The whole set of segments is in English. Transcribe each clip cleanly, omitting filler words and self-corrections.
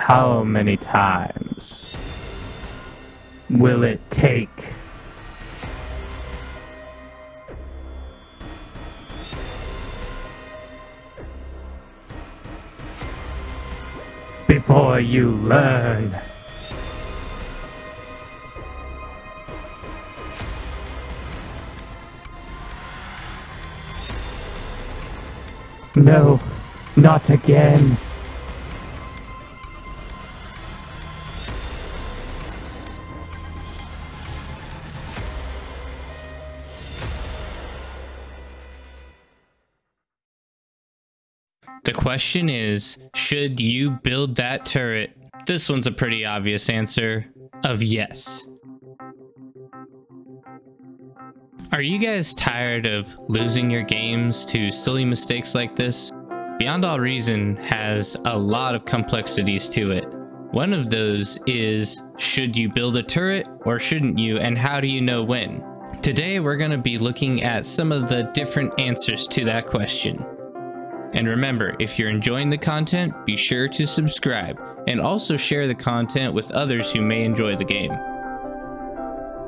How many times will it take? Before you learn. No, not again. The question is, should you build that turret? This one's a pretty obvious answer of yes. Are you guys tired of losing your games to silly mistakes like this? Beyond All Reason has a lot of complexities to it. One of those is, should you build a turret or shouldn't you, and how do you know when? Today we're going to be looking at some of the different answers to that question. And remember, if you're enjoying the content, be sure to subscribe and also share the content with others who may enjoy the game.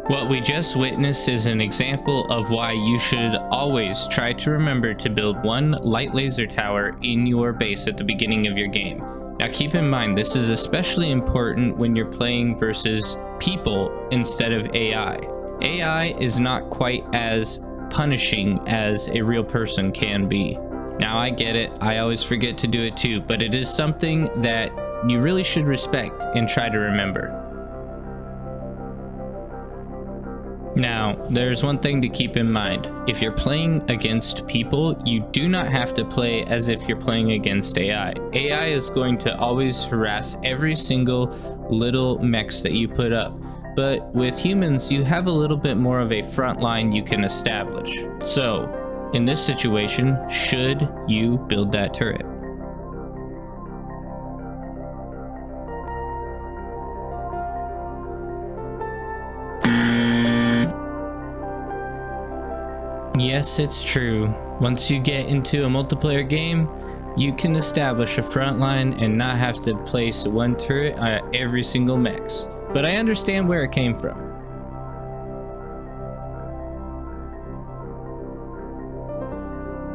What we just witnessed is an example of why you should always try to remember to build one light laser tower in your base at the beginning of your game. Now keep in mind, this is especially important when you're playing versus people instead of AI. AI is not quite as punishing as a real person can be. Now I get it, I always forget to do it too, but it is something that you really should respect and try to remember. Now, there's one thing to keep in mind. If you're playing against people, you do not have to play as if you're playing against AI. AI is going to always harass every single little mechs that you put up. But with humans, you have a little bit more of a front line you can establish. So, in this situation, should you build that turret? Yes, it's true. Once you get into a multiplayer game, you can establish a front line and not have to place one turret at every single mechs. But I understand where it came from.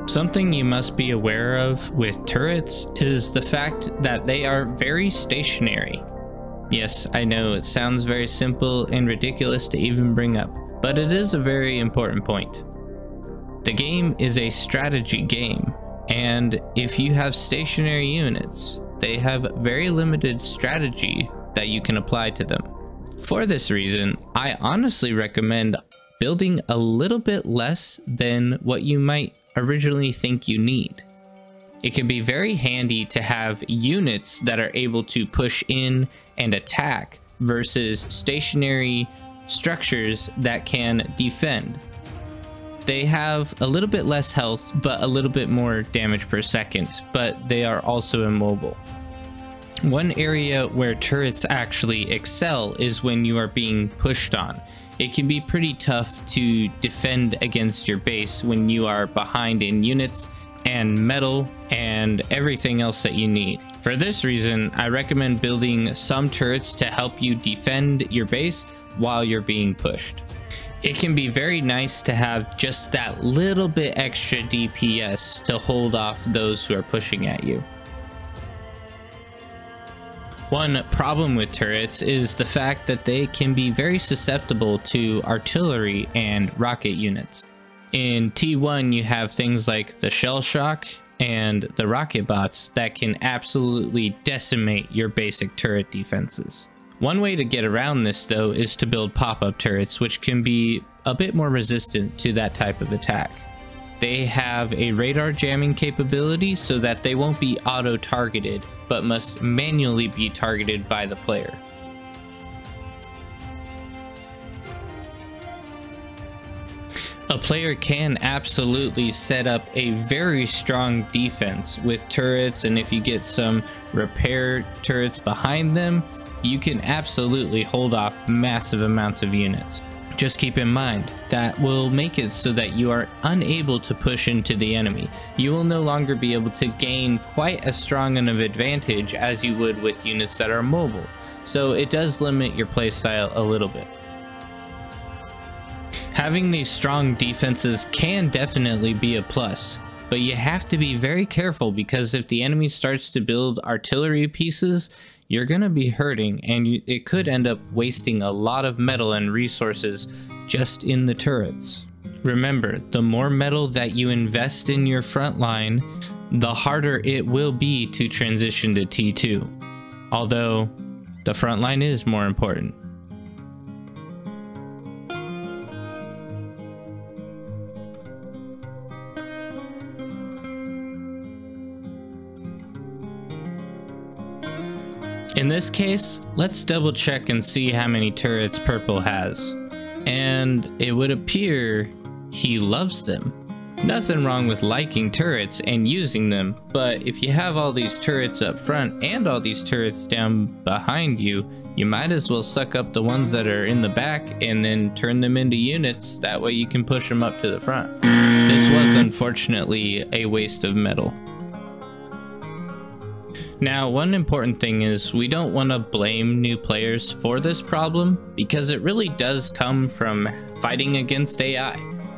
Something you must be aware of with turrets is the fact that they are very stationary. Yes, I know it sounds very simple and ridiculous to even bring up, but it is a very important point. The game is a strategy game, and if you have stationary units, they have very limited strategy that you can apply to them. For this reason, I honestly recommend building a little bit less than what you might originally think you need. It can be very handy to have units that are able to push in and attack versus stationary structures that can defend. They have a little bit less health, but a little bit more damage per second, but they are also immobile. One area where turrets actually excel is when you are being pushed on. It can be pretty tough to defend against your base when you are behind in units and metal and everything else that you need. For this reason, I recommend building some turrets to help you defend your base while you're being pushed. It can be very nice to have just that little bit extra DPS to hold off those who are pushing at you. One problem with turrets is the fact that they can be very susceptible to artillery and rocket units. In T1, you have things like the shell shock and the rocket bots that can absolutely decimate your basic turret defenses. One way to get around this though is to build pop-up turrets, which can be a bit more resistant to that type of attack. They have a radar jamming capability so that they won't be auto-targeted, but must manually be targeted by the player. A player can absolutely set up a very strong defense with turrets, and if you get some repair turrets behind them, you can absolutely hold off massive amounts of units. Just keep in mind, that will make it so that you are unable to push into the enemy. You will no longer be able to gain quite as strong an advantage as you would with units that are mobile. So it does limit your playstyle a little bit. Having these strong defenses can definitely be a plus, but you have to be very careful because if the enemy starts to build artillery pieces, you're gonna be hurting, and it could end up wasting a lot of metal and resources just in the turrets. Remember, the more metal that you invest in your front line, the harder it will be to transition to T2. Although, the front line is more important. In this case, let's double check and see how many turrets Purple has. And it would appear he loves them. Nothing wrong with liking turrets and using them, but if you have all these turrets up front and all these turrets down behind you, you might as well suck up the ones that are in the back and then turn them into units. That way you can push them up to the front. This was unfortunately a waste of metal. Now, one important thing is we don't want to blame new players for this problem because it really does come from fighting against AI.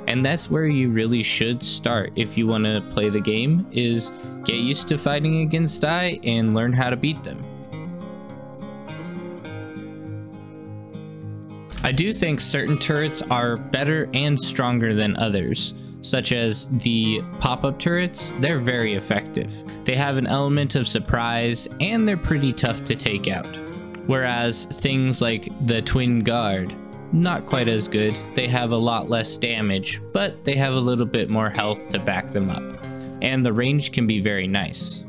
And that's where you really should start if you want to play the game, is get used to fighting against AI and learn how to beat them. I do think certain turrets are better and stronger than others. Such as the pop-up turrets, they're very effective. They have an element of surprise and they're pretty tough to take out. Whereas things like the Twin Guard, not quite as good. They have a lot less damage, but they have a little bit more health to back them up. And the range can be very nice.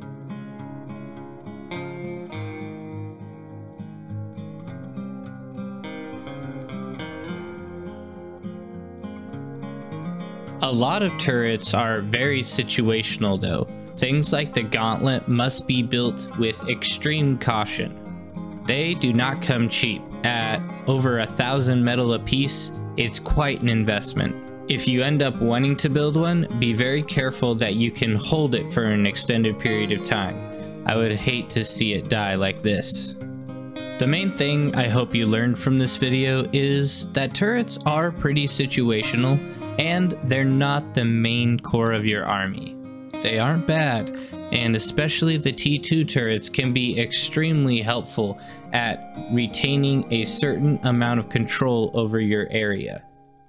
A lot of turrets are very situational though. Things like the Gauntlet must be built with extreme caution. They do not come cheap. At over 1,000 metal apiece, it's quite an investment. If you end up wanting to build one, be very careful that you can hold it for an extended period of time. I would hate to see it die like this. The main thing I hope you learned from this video is that turrets are pretty situational and they're not the main core of your army. They aren't bad, and especially the T2 turrets can be extremely helpful at retaining a certain amount of control over your area.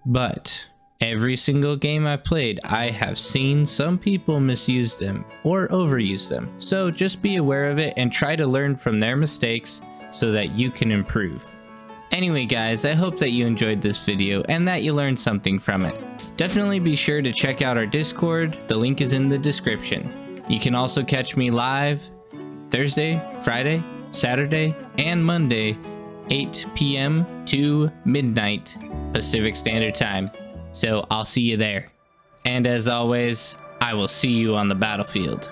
But every single game I played, I have seen some people misuse them or overuse them. So just be aware of it and try to learn from their mistakes so that you can improve. Anyway guys, I hope that you enjoyed this video and that you learned something from it. Definitely be sure to check out our Discord, the link is in the description. You can also catch me live Thursday, Friday, Saturday, and Monday, 8 p.m. to midnight Pacific Standard Time. So I'll see you there. And as always, I will see you on the battlefield.